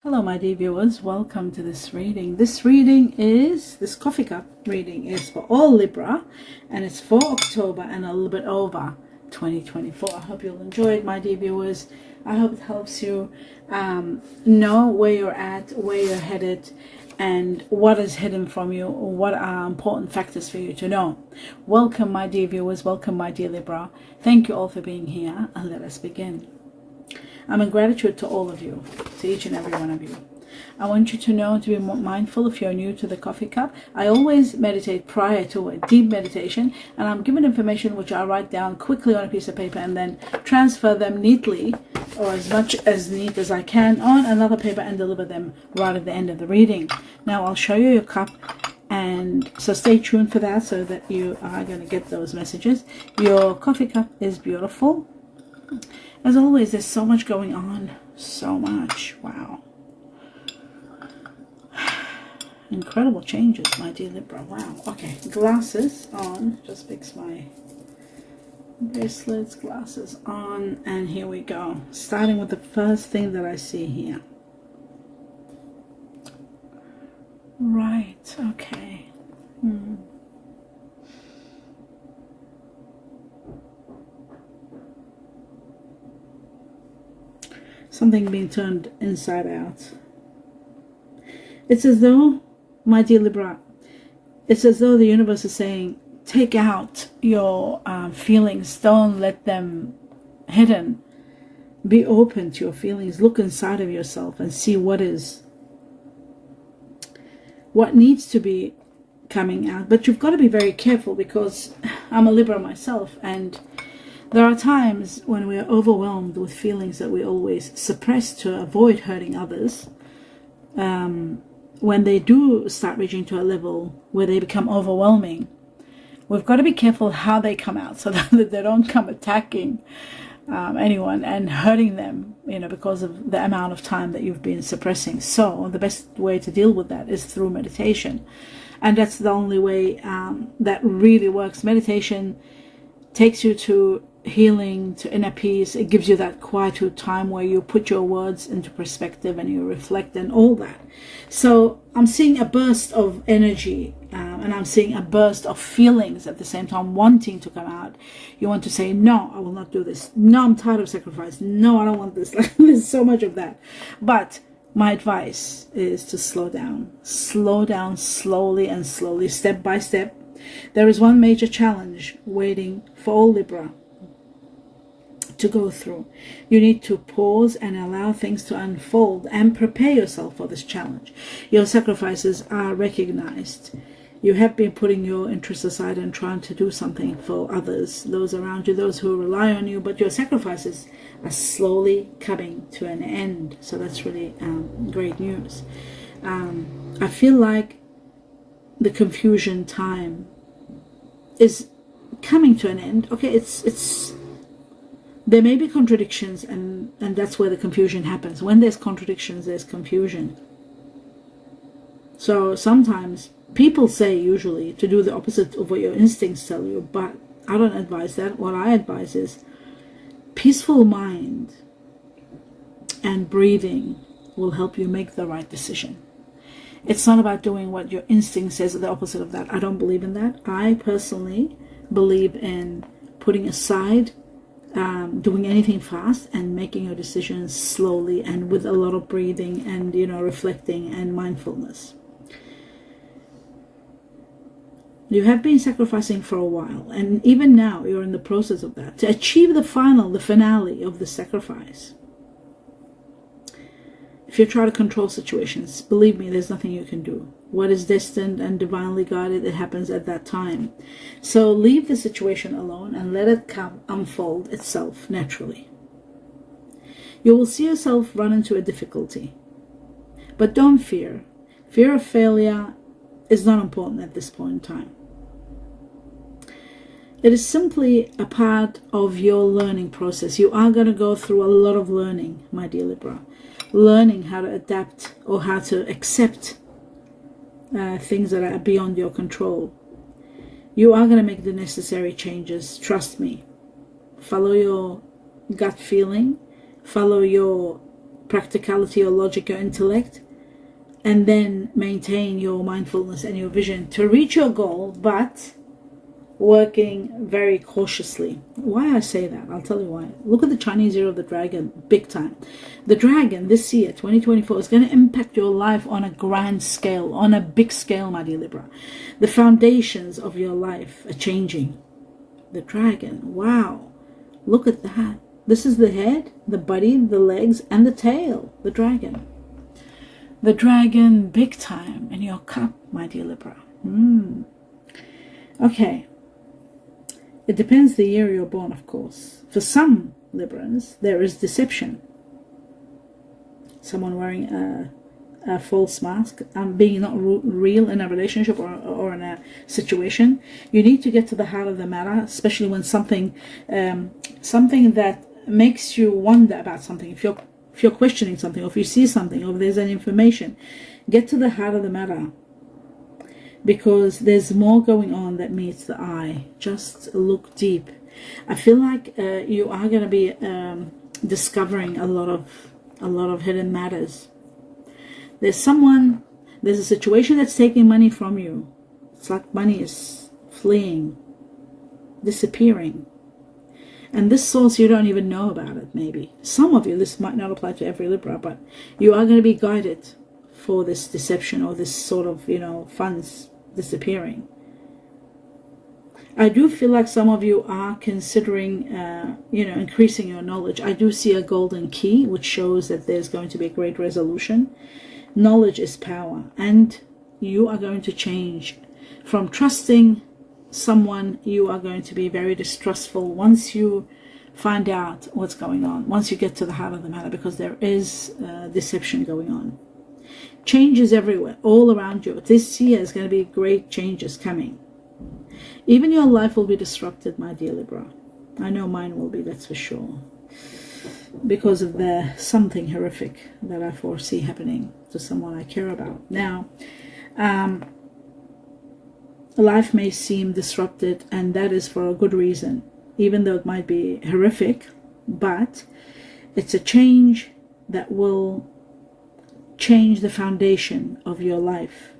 Hello my dear viewers, welcome to this reading. This coffee cup reading is for all Libra, and it's for October and a little bit over 2024. I hope you'll enjoy it, my dear viewers. I hope it helps you know where you're at, where you're headed, and what is hidden from you, or what are important factors for you to know. Welcome my dear viewers, welcome my dear Libra. Thank you all for being here, and let us begin. I'm in gratitude to all of you, to each and every one of you. I want you to know to be more mindful if you're new to the coffee cup. I always meditate prior to a deep meditation, and I'm given information which I write down quickly on a piece of paper and then transfer them neatly, or as much as neat as I can, on another paper and deliver them right at the end of the reading. Now I'll show you your cup, and so stay tuned for that so that you are going to get those messages. Your coffee cup is beautiful. As always, there's so much going on. So much. Wow. Incredible changes, my dear Libra. Wow. Okay. Glasses on. Just fix my bracelets. Glasses on. And here we go. Starting with the first thing that I see here. Right. Okay. Something being turned inside out. It's as though, my dear Libra, it's as though the universe is saying, take out your feelings. Don't let them hidden. Be open to your feelings. Look inside of yourself and see what needs to be coming out. But you've got to be very careful, because I'm a Libra myself, and there are times when we are overwhelmed with feelings that we always suppress to avoid hurting others. When they do start reaching to a level where they become overwhelming, we've got to be careful how they come out, so that they don't come attacking anyone and hurting them, because of the amount of time that you've been suppressing. So the best way to deal with that is through meditation, and that's the only way that really works. Meditation takes you to healing, to inner peace. It gives you that quietude time where you put your words into perspective and you reflect and all that. So I'm seeing a burst of energy, and I'm seeing a burst of feelings at the same time wanting to come out. You want to say, no, I will not do this. No, I'm tired of sacrifice. No, I don't want this. There's so much of that. But my advice is to slow down slowly and slowly, step by step. There is one major challenge waiting for all Libra to go through. You need to pause and allow things to unfold and prepare yourself for this challenge. Your sacrifices are recognized. You have been putting your interests aside and trying to do something for others, those around you, those who rely on you, but your sacrifices are slowly coming to an end. So that's really great news. I feel like the confusion time is coming to an end. Okay, there may be contradictions, and that's where the confusion happens. When there's contradictions, there's confusion. So sometimes people say usually to do the opposite of what your instincts tell you, but I don't advise that. What I advise is peaceful mind and breathing will help you make the right decision. It's not about doing what your instinct says, the opposite of that. I don't believe in that. I personally believe in putting aside doing anything fast and making your decisions slowly and with a lot of breathing and reflecting and mindfulness. You have been sacrificing for a while, and even now you're in the process of that to achieve the finale of the sacrifice. If you try to control situations, believe me, there's nothing you can do. What is destined and divinely guided, it happens at that time. So leave the situation alone and let it unfold itself naturally. You will see yourself run into a difficulty. But don't fear. Fear of failure is not important at this point in time. It is simply a part of your learning process. You are going to go through a lot of learning, my dear Libra. Learning how to adapt or how to accept things that are beyond your control. You are going to make the necessary changes. Trust me. Follow your gut feeling. Follow your practicality, your logic, your intellect, and then maintain your mindfulness and your vision to reach your goal, but working very cautiously. Why I say that? I'll tell you why. Look at the Chinese Year of the Dragon, big time. The dragon this year, 2024, is going to impact your life on a grand scale, on a big scale, my dear Libra. The foundations of your life are changing. The dragon, wow, look at that. This is the head, the body, the legs, and the tail, the dragon. The dragon, big time, in your cup, my dear Libra. Okay. It depends the year you're born, of course. For some Librans, there is deception. Someone wearing a false mask, being not real in a relationship or in a situation. You need to get to the heart of the matter, especially when something that makes you wonder about something. If you're questioning something, or if you see something, or if there's any information, get to the heart of the matter. Because there's more going on that meets the eye. Just look deep. I feel like you are going to be discovering a lot of hidden matters. There's a situation that's taking money from you. It's like money is fleeing, disappearing. And this source, you don't even know about it, maybe. Some of you, this might not apply to every Libra, but you are going to be guided for this deception or this sort of, funds disappearing. I do feel like some of you are considering, increasing your knowledge. I do see a golden key, which shows that there's going to be a great resolution. Knowledge is power, and you are going to change from trusting someone. You are going to be very distrustful once you find out what's going on, once you get to the heart of the matter, because there is deception going on. Changes everywhere, all around you. This year is going to be great changes coming. Even your life will be disrupted, my dear Libra. I know mine will be, that's for sure. Because of something horrific that I foresee happening to someone I care about. Now, life may seem disrupted, and that is for a good reason. Even though it might be horrific, but it's a change that will change the foundation of your life,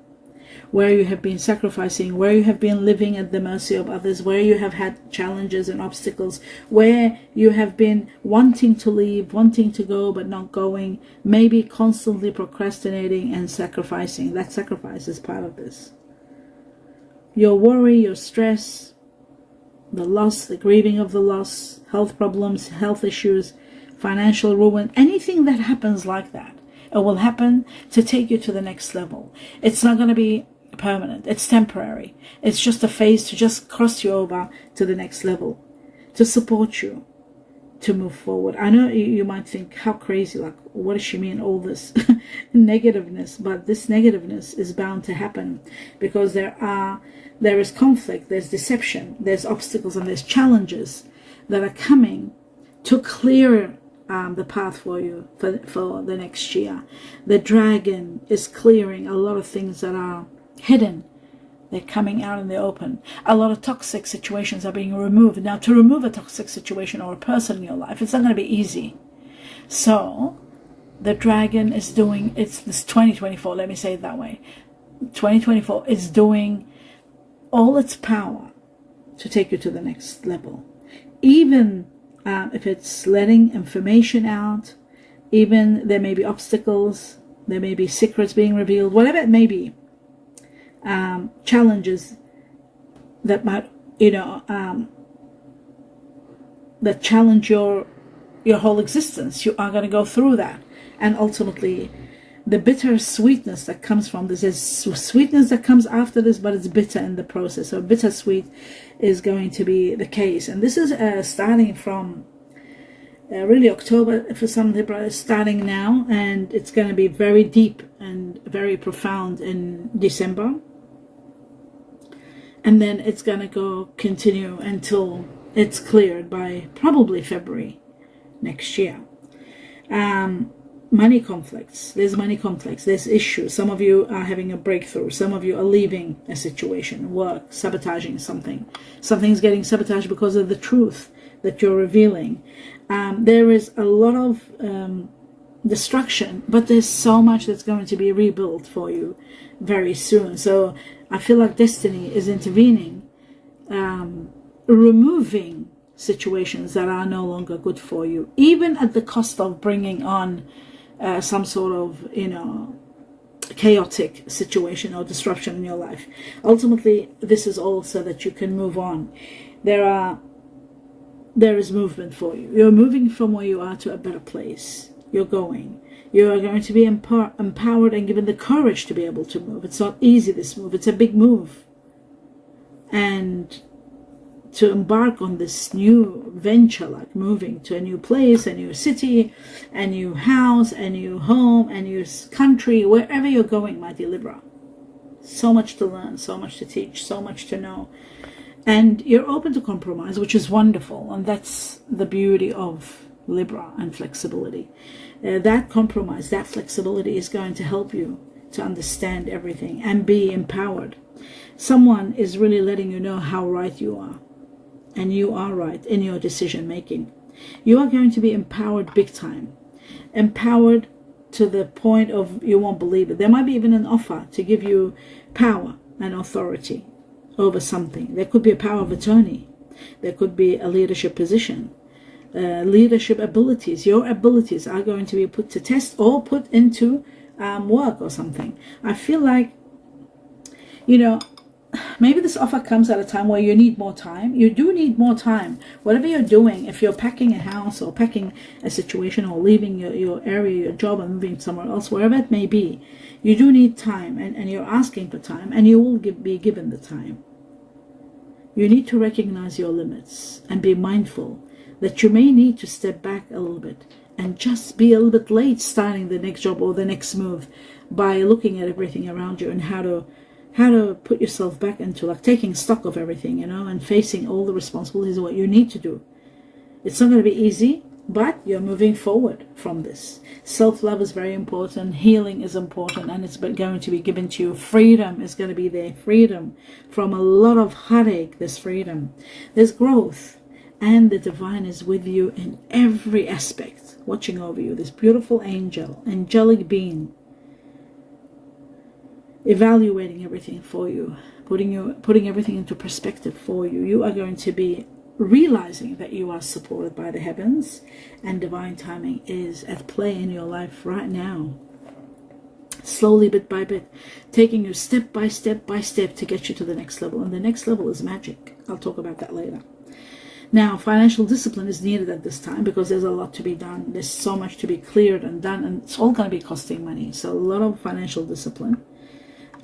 where you have been sacrificing, where you have been living at the mercy of others, where you have had challenges and obstacles, where you have been wanting to leave, wanting to go but not going, maybe constantly procrastinating and sacrificing. That sacrifice is part of this. Your worry, your stress, the loss, the grieving of the loss, health problems, health issues, financial ruin, anything that happens like that, it will happen to take you to the next level. It's not going to be permanent. It's temporary. It's just a phase to just cross you over to the next level, to support you to move forward. I know you might think, how crazy, like, what does she mean, all this negativeness? But this negativeness is bound to happen because there is conflict, there's deception, there's obstacles, and there's challenges that are coming to clear the path for you for the next year. The dragon is clearing a lot of things that are hidden. They're coming out in the open. A lot of toxic situations are being removed. Now, to remove a toxic situation or a person in your life, it's not going to be easy. So the dragon is doing, it's this 2024, let me say it that way. 2024 is doing all its power to take you to the next level. Even if it's letting information out, even there may be obstacles, there may be secrets being revealed, whatever it may be, challenges that might, that challenge your whole existence. You are going to go through that, and ultimately, the bitter sweetness that comes from this is sweetness that comes after this, but it's bitter in the process. So bittersweet is going to be the case. And this is starting from really October for some Libra, starting now, and it's going to be very deep and very profound in December. And then it's going to continue until it's cleared by probably February next year. Money conflicts. There's money conflicts. There's issues. Some of you are having a breakthrough. Some of you are leaving a situation, work, sabotaging something. Something's getting sabotaged because of the truth that you're revealing. There is a lot of destruction, but there's so much that's going to be rebuilt for you very soon. So I feel like destiny is intervening, removing situations that are no longer good for you, even at the cost of bringing on some sort of, chaotic situation or disruption in your life. Ultimately, this is all so that you can move on. There is movement for you. You're moving from where you are to a better place. You are going to be empowered and given the courage to be able to move. It's not easy, this move. It's a big move. And to embark on this new venture, like moving to a new place, a new city, a new house, a new home, a new country, wherever you're going, my dear Libra. So much to learn, so much to teach, so much to know. And you're open to compromise, which is wonderful. And that's the beauty of Libra and flexibility. That compromise, that flexibility is going to help you to understand everything and be empowered. Someone is really letting you know how right you are. And you are right in your decision making. You are going to be empowered big time. Empowered to the point of you won't believe it. There might be even an offer to give you power and authority over something. There could be a power of attorney. There could be a leadership position. Leadership abilities. Your abilities are going to be put to test or put into work or something. I feel like, maybe this offer comes at a time where you need more time. You do need more time. Whatever you're doing, if you're packing a house or packing a situation or leaving your area, your job, and moving somewhere else, wherever it may be, you do need time, and you're asking for time, and you will be given the time. You need to recognize your limits and be mindful that you may need to step back a little bit and just be a little bit late starting the next job or the next move by looking at everything around you and how to put yourself back into like taking stock of everything, and facing all the responsibilities of what you need to do. It's not going to be easy, but you're moving forward from this. Self-love is very important. Healing is important, and it's going to be given to you. Freedom is going to be there. Freedom from a lot of heartache. There's freedom. There's growth. And the divine is with you in every aspect, watching over you. This beautiful angelic being, evaluating everything for you, putting everything into perspective for you. You are going to be realizing that you are supported by the heavens, and divine timing is at play in your life right now. Slowly, bit by bit, taking you step by step to get you to the next level. And the next level is magic. I'll talk about that later. Now, financial discipline is needed at this time because there's a lot to be done. There's so much to be cleared and done, and it's all going to be costing money. So a lot of financial discipline.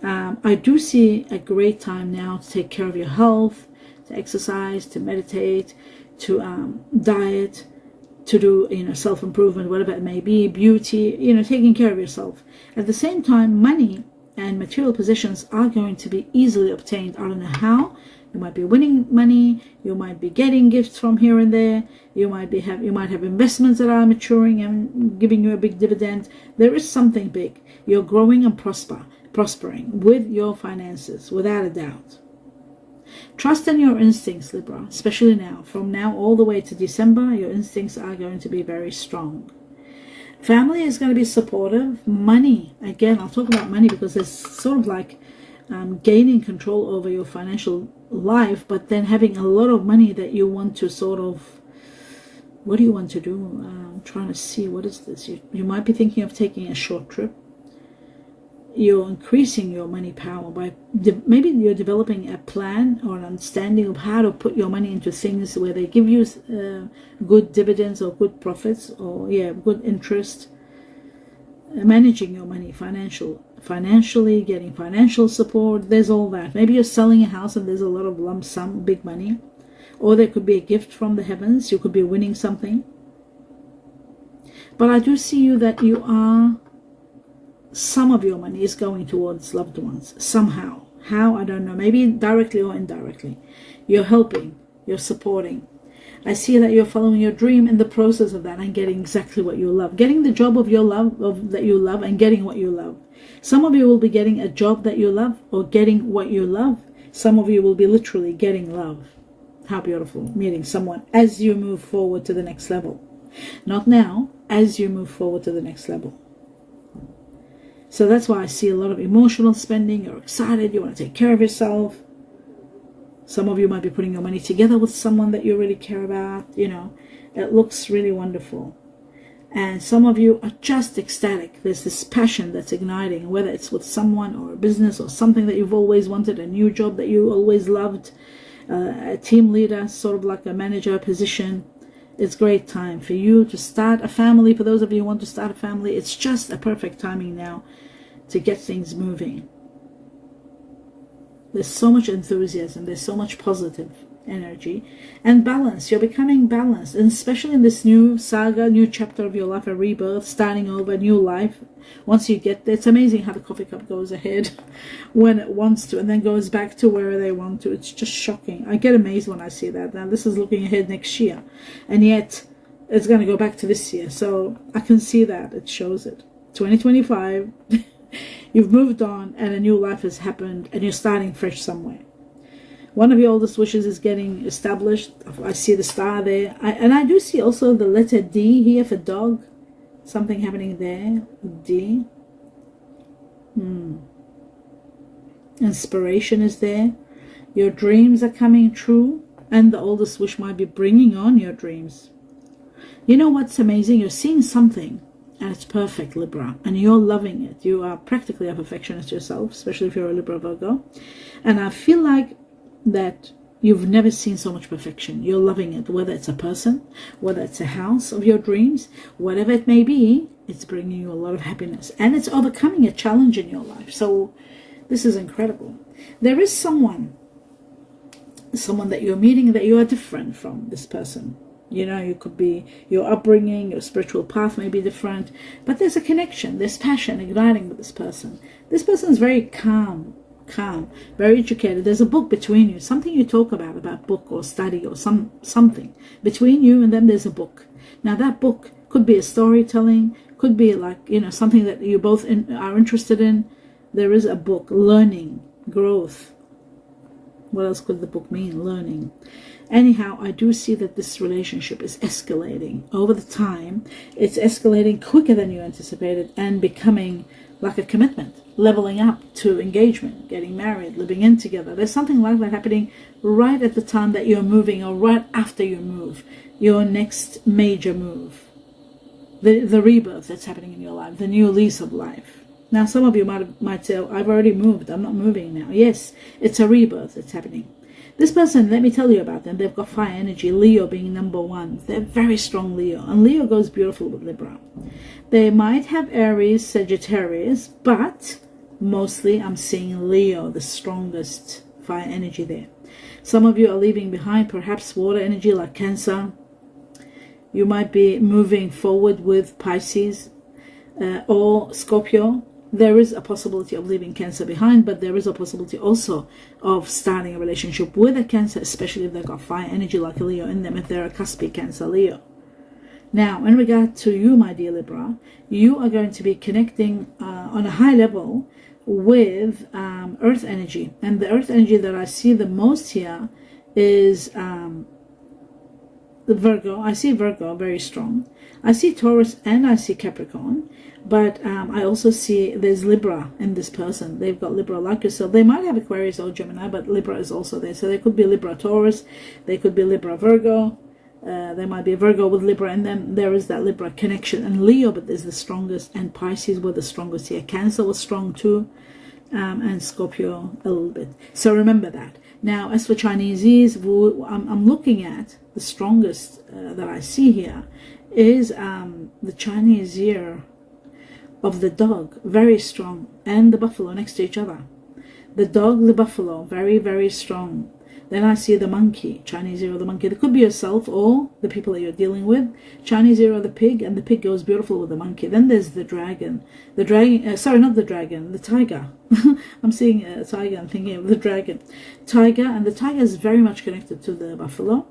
I do see a great time now to take care of your health, to exercise, to meditate, to diet, to do self-improvement, whatever it may be, beauty, taking care of yourself. At the same time, money and material possessions are going to be easily obtained. I don't know how. You might be winning money. You might be getting gifts from here and there. You might have investments that are maturing and giving you a big dividend. There is something big. You're growing and prospering with your finances, without a doubt. Trust in your instincts, Libra, especially now. From now all the way to December, your instincts are going to be very strong. Family is going to be supportive. Money, again, I'll talk about money because there's sort of like gaining control over your financial life, but then having a lot of money that you want to what do you want to do? I'm trying to see, what is this? You might be thinking of taking a short trip. You're increasing your money power by maybe you're developing a plan or an understanding of how to put your money into things where they give you good dividends or good profits or good interest. Managing your money financially, getting financial support. There's all that. Maybe you're selling a house and there's a lot of lump sum, big money, or there could be a gift from the heavens. You could be winning something. But I do see you that some of your money is going towards loved ones somehow. How? I don't know. Maybe directly or indirectly. You're helping. You're supporting. I see that you're following your dream in the process of that and getting exactly what you love. Getting the job that you love and getting what you love. Some of you will be getting a job that you love or getting what you love. Some of you will be literally getting love. How beautiful. Meeting someone as you move forward to the next level. Not now, as you move forward to the next level. So that's why I see a lot of emotional spending. You're excited, you want to take care of yourself. Some of you might be putting your money together with someone that you really care about. You know, it looks really wonderful. And some of you are just ecstatic. There's this passion that's igniting, whether it's with someone or a business or something that you've always wanted, a new job that you always loved, a team leader, sort of like a manager position. It's great time for you to start a family. For those of you who want to start a family, it's just a perfect timing now to get things moving. There's so much enthusiasm. There's so much positive energy and balance. You're becoming balanced, and especially in this new saga, new chapter of your life, a rebirth, starting over, a new life. Once you get there, it's amazing how the coffee cup goes ahead when it wants to and then goes back to where they want to. It's just shocking. I get amazed when I see that. Now this is looking ahead next year, and yet it's going to go back to this year. So I can see that. It shows it. 2025 you've moved on and a new life has happened, and you're starting fresh somewhere. One of your oldest wishes is getting established. I see the star there. And I do see also the letter D here for dog. Something happening there. D. Inspiration is there. Your dreams are coming true. And the oldest wish might be bringing on your dreams. You know what's amazing? You're seeing something. And it's perfect, Libra. And you're loving it. You are practically a perfectionist yourself. Especially if you're a Libra Virgo. And I feel like that you've never seen so much perfection. You're loving it, whether it's a person, whether it's a house of your dreams, whatever it may be. It's bringing you a lot of happiness, and it's overcoming a challenge in your life. So this is incredible. There is someone that you're meeting that you are different from this person. You know, you could be, your upbringing, your spiritual path may be different, but there's a connection, there's passion igniting with this person. This person is very calm, very educated. There's a book between you, something you talk about book or study or something between you and them. There's a book. Now that book could be a storytelling, could be like, you know, something that you both are interested in. There is a book. Learning, growth. What else could the book mean? Learning. Anyhow, I do see that this relationship is escalating over the time. It's escalating quicker than you anticipated and becoming like a commitment, leveling up to engagement, getting married, living in together. There's something like that happening right at the time that you're moving, or right after you move, your next major move, the rebirth that's happening in your life, the new lease of life. Now, some of you might say, I've already moved, I'm not moving now. Yes, it's a rebirth that's happening. This person, let me tell you about them. They've got fire energy, Leo being number one. They're very strong Leo, and Leo goes beautiful with Libra. They might have Aries, Sagittarius, but mostly I'm seeing Leo, the strongest fire energy there. Some of you are leaving behind perhaps water energy like Cancer. You might be moving forward with Pisces or Scorpio. There is a possibility of leaving Cancer behind, but there is a possibility also of starting a relationship with a Cancer, especially if they've got fire energy like a Leo in them, if they're a cuspy Cancer Leo. Now, in regard to you, my dear Libra, you are going to be connecting on a high level with Earth energy. And the Earth energy that I see the most here is the Virgo. I see Virgo very strong. I see Taurus and I see Capricorn. But I also see there's Libra in this person. They've got Libra like yourself. They might have Aquarius or Gemini, but Libra is also there. So they could be Libra Taurus. They could be Libra Virgo. There might be a Virgo with Libra, and then there is that Libra connection. And Leo, but is the strongest, and Pisces were the strongest here. Cancer was strong too, and Scorpio a little bit. So remember that. Now, as for Chinese, I'm looking at the strongest that I see here is the Chinese year of the dog, very strong, and the buffalo next to each other. The dog, the buffalo, very, very strong. Then I see the monkey, Chinese year of the monkey. It could be yourself or the people that you're dealing with. Chinese year of the pig, and the pig goes beautiful with the monkey. Then there's the dragon. The dragon, sorry, not the dragon, the tiger. I'm seeing a tiger, I'm thinking of the dragon. Tiger, and the tiger is very much connected to the buffalo.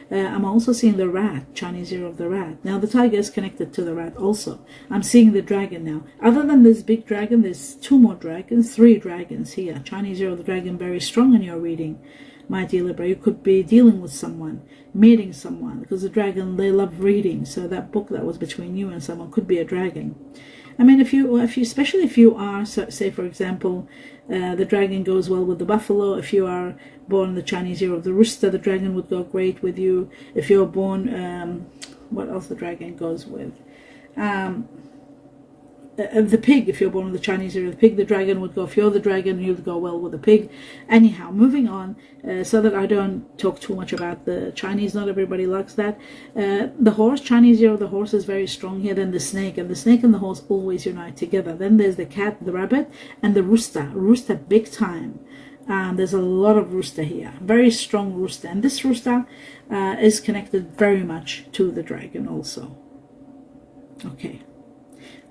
I'm also seeing the rat, Chinese year of the rat. Now the tiger is connected to the rat also. I'm seeing the dragon now. Other than this big dragon, there's 2 more dragons, 3 dragons here. Chinese year of the dragon, very strong in your reading. my dear Libra. You could be dealing with someone, meeting someone, because the dragon, they love reading. So that book that was between you and someone could be a dragon. I mean, if you, especially if you are, so, say for example, the dragon goes well with the buffalo. If you are born the Chinese year of the rooster, the dragon would go great with you. If you're born, what else the dragon goes with? The pig, if you're born in the Chinese year of the pig, the dragon would go. If you're the dragon, you'd go well with the pig. Anyhow, moving on, so that I don't talk too much about the Chinese. Not everybody likes that. The horse, Chinese year of the horse, is very strong here. Then the snake, and the snake and the horse always unite together. Then there's the cat, the rabbit, and the rooster. Rooster, big time. There's a lot of rooster here, very strong rooster, and this rooster is connected very much to the dragon also. Okay.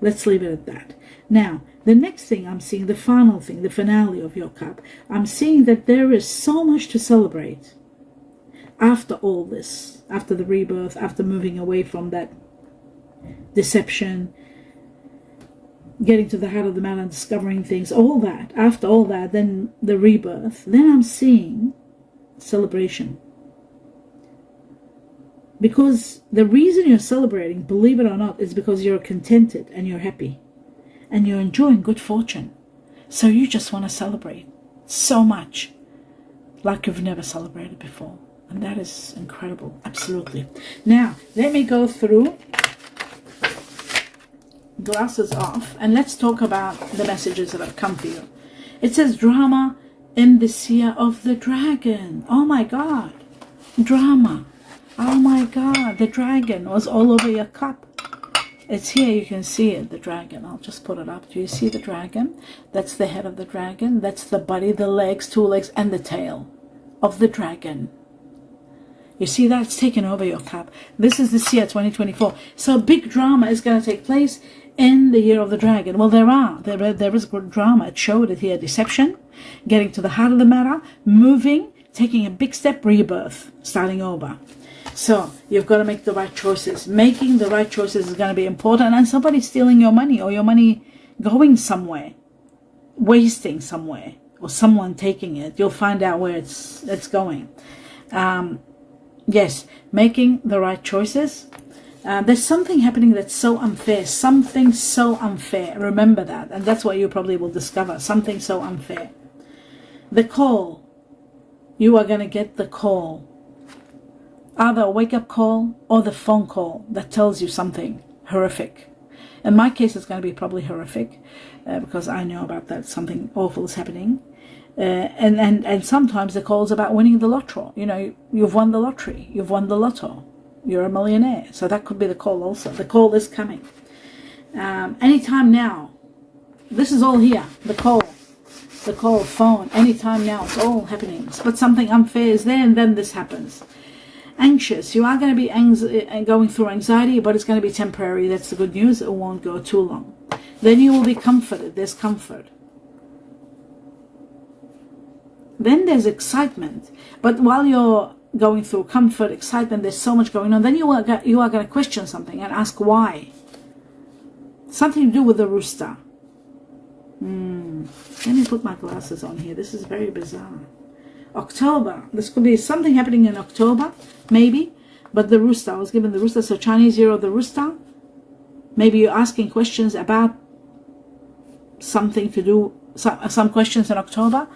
Let's leave it at that. Now, the next thing I'm seeing, the final thing, the finale of your cup, I'm seeing that there is so much to celebrate after all this, after the rebirth, after moving away from that deception, getting to the heart of the matter and discovering things, all that, after all that, then the rebirth, then I'm seeing celebration. Because the reason you're celebrating, believe it or not, is because you're contented and you're happy and you're enjoying good fortune. So you just want to celebrate so much like you've never celebrated before. And that is incredible. Absolutely. Now, let me go through, glasses off, and let's talk about the messages that have come for you. It says drama in this year of the dragon. Oh my God. Drama. Oh my God, the dragon was all over your cup. It's here, you can see it, the dragon. I'll just put it up. Do you see the dragon? That's the head of the dragon. That's the body, the legs, 2 legs, and the tail of the dragon. You see that? It's taken over your cup. This is this year, 2024. So big drama is going to take place in the year of the dragon. Well, there is good drama. It showed it here. Deception, getting to the heart of the matter, moving, taking a big step, rebirth, starting over. So you've got to make the right choices. Making the right choices is going to be important. And somebody stealing your money, or your money going somewhere, wasting somewhere, or someone taking it. You'll find out where it's going. Yes, making the right choices. There's something happening that's so unfair. Something so unfair. Remember that. And that's what you probably will discover. Something so unfair. The call. You are going to get the call. Either a wake-up call or the phone call that tells you something horrific. In my case, it's going to be probably horrific because I know about that. Something awful is happening. And sometimes the call is about winning the lotto. You know, you've won the lottery. You've won the lotto. You're a millionaire. So that could be the call also. The call is coming. Anytime now. This is all here. The call, phone, anytime now. It's all happening. But something unfair is there, and then this happens. Anxious. You are going to be going through anxiety, but it's going to be temporary. That's the good news. It won't go too long. Then you will be comforted. There's comfort. Then there's excitement. But while you're going through comfort, excitement, there's so much going on. Then you are going to question something and ask why. Something to do with the rooster. Let me put my glasses on here. This is very bizarre. October. This could be something happening in October, maybe. But the rooster, I was given the rooster. So Chinese year of the rooster. Maybe you're asking questions about something to do, some questions in October.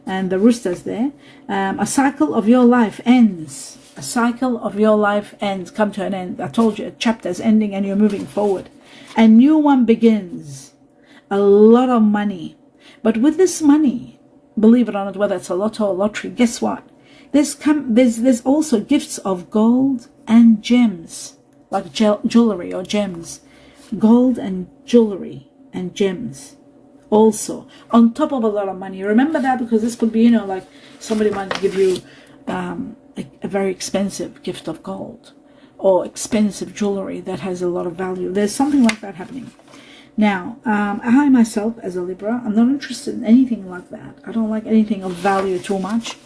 And the rooster's there. A cycle of your life ends. A cycle of your life ends. Come to an end. I told you, a chapter is ending and you're moving forward. A new one begins. A lot of money. But with this money, believe it or not, whether it's a lotto or lottery, guess what? There's also gifts of gold and gems, like jewelry or gems. Gold and jewelry and gems also, on top of a lot of money. Remember that, because this could be, you know, like somebody might give you a very expensive gift of gold or expensive jewelry that has a lot of value. There's something like that happening. Now, I myself, as a Libra, I'm not interested in anything like that. I don't like anything of value too much.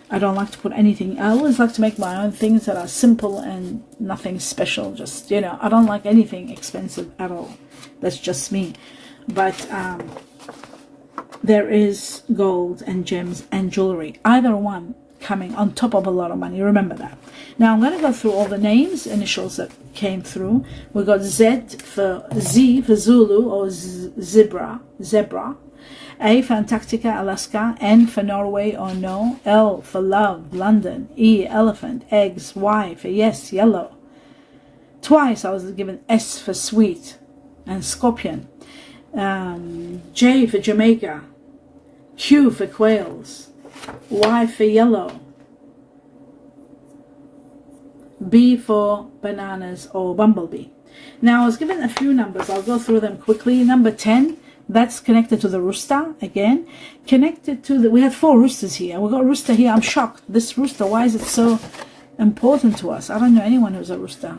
I don't like to put anything. I always like to make my own things that are simple and nothing special. Just, you know, I don't like anything expensive at all. That's just me. But there is gold and gems and jewelry. Either one coming on top of a lot of money. Remember that. Now I'm going to go through all the names, initials that came through. We got Z for Zulu or zebra. A for Antarctica, Alaska. N for Norway or no. L for love, London. E, elephant, eggs. Y for yes, yellow. Twice I was given S for sweet and scorpion. J for Jamaica. Q for quails. Y for yellow. B for bananas or bumblebee. Now I was given a few numbers. I'll go through them quickly. Number 10, that's connected to the rooster again. Connected to we had 4 roosters here. We got a rooster here. I'm shocked. This rooster, why is it so important to us? I don't know anyone who's a rooster.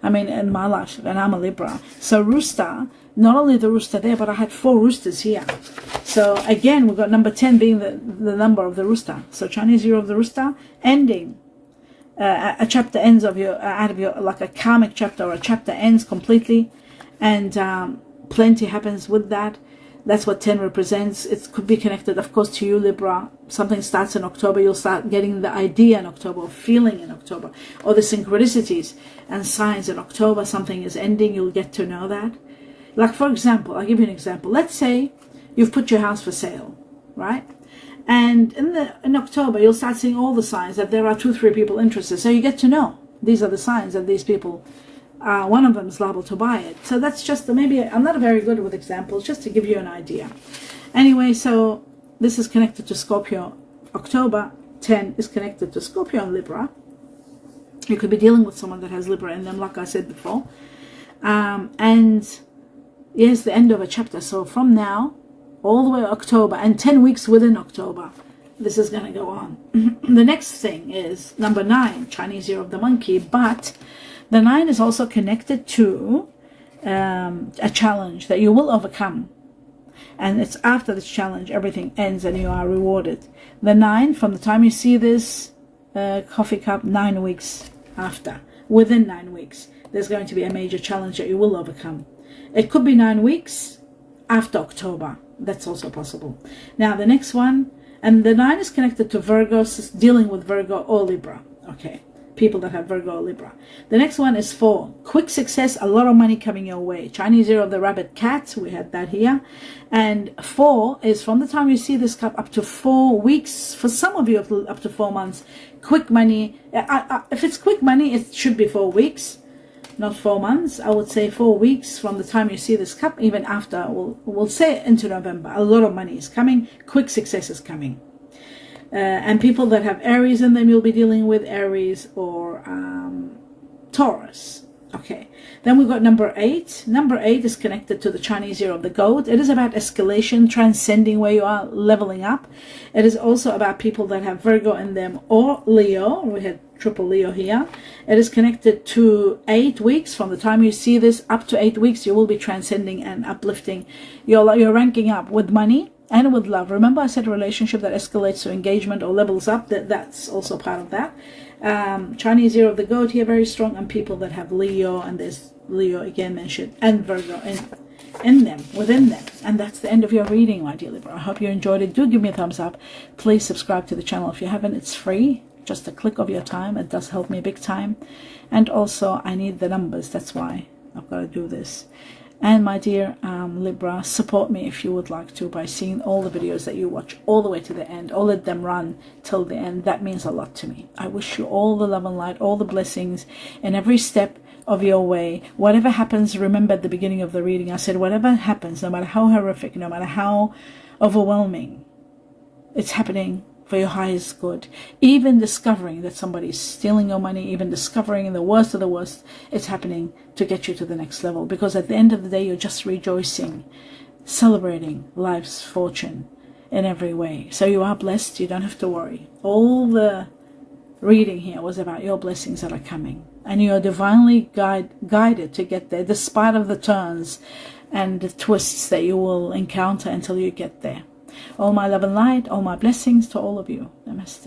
I mean, in my life, and I'm a Libra. So rooster, not only the rooster there, but I had 4 roosters here. So again, we've got number 10 being the number of the rooster. So Chinese year of the rooster, ending. A chapter ends of your, out of your, like a karmic chapter, or a chapter ends completely. And plenty happens with that. That's what 10 represents. It could be connected, of course, to you, Libra. Something starts in October. You'll start getting the idea in October, or feeling in October, or the synchronicities and signs in October. Something is ending. You'll get to know that. Like, for example, I'll give you an example. Let's say you've put your house for sale, right? And in October, you'll start seeing all the signs that there are 2-3 people interested. So you get to know these are the signs that these people, one of them is liable to buy it. So that's just, maybe I'm not very good with examples, just to give you an idea. Anyway, so this is connected to Scorpio. October 10 is connected to Scorpio and Libra. You could be dealing with someone that has Libra in them, like I said before. And here's the end of a chapter. So from now, all the way to October, and 10 weeks within October, this is going to go on. The next thing is number 9, Chinese year of the monkey. But the 9 is also connected to a challenge that you will overcome. And it's after this challenge, everything ends and you are rewarded. The 9, from the time you see this coffee cup, 9 weeks after, within 9 weeks, there's going to be a major challenge that you will overcome. It could be 9 weeks after October. That's also possible. Now the next one, and the 9 is connected to Virgo, dealing with Virgo or Libra. Okay, people that have Virgo or Libra. The next one is 4, quick success, a lot of money coming your way. Chinese year of the rabbit cat, we had that here. And 4 is from the time you see this cup up to 4 weeks. For some of you, up to 4 months. Quick money. If it's quick money, it should be 4 weeks. Not 4 months. I would say 4 weeks from the time you see this cup, even after, we'll say into November. A lot of money is coming. Quick success is coming. And people that have Aries in them, you'll be dealing with Aries or Taurus. Okay. Then we've got number 8. Number 8 is connected to the Chinese year of the goat. It is about escalation, transcending where you are, leveling up. It is also about people that have Virgo in them or Leo. We had triple Leo here. It is connected to 8 weeks. From the time you see this up to 8 weeks, you will be transcending and uplifting. You're ranking up with money and with love. Remember I said a relationship that escalates to engagement or levels up, that's also part of that. Chinese year of the goat here, very strong, and people that have Leo, and there's Leo again mentioned, and Virgo in them, within them. And that's the end of your reading, my dear Libra. I hope you enjoyed it. Do give me a thumbs up. Please subscribe to the channel if you haven't. It's free. Just a click of your time. It does help me big time. And also I need the numbers. That's why I've got to do this. And my dear Libra, support me if you would like to by seeing all the videos that you watch all the way to the end, or let them run till the end. That means a lot to me. I wish you all the love and light, all the blessings in every step of your way. Whatever happens, remember at the beginning of the reading I said whatever happens, no matter how horrific, no matter how overwhelming, it's happening for your highest good. Even discovering that somebody's stealing your money, even discovering the worst of the worst, it's happening to get you to the next level. Because at the end of the day, you're just rejoicing, celebrating life's fortune in every way. So you are blessed. You don't have to worry. All the reading here was about your blessings that are coming. And you are divinely guided to get there, despite of the turns and the twists that you will encounter until you get there. All my love and light, all my blessings to all of you. Namaste.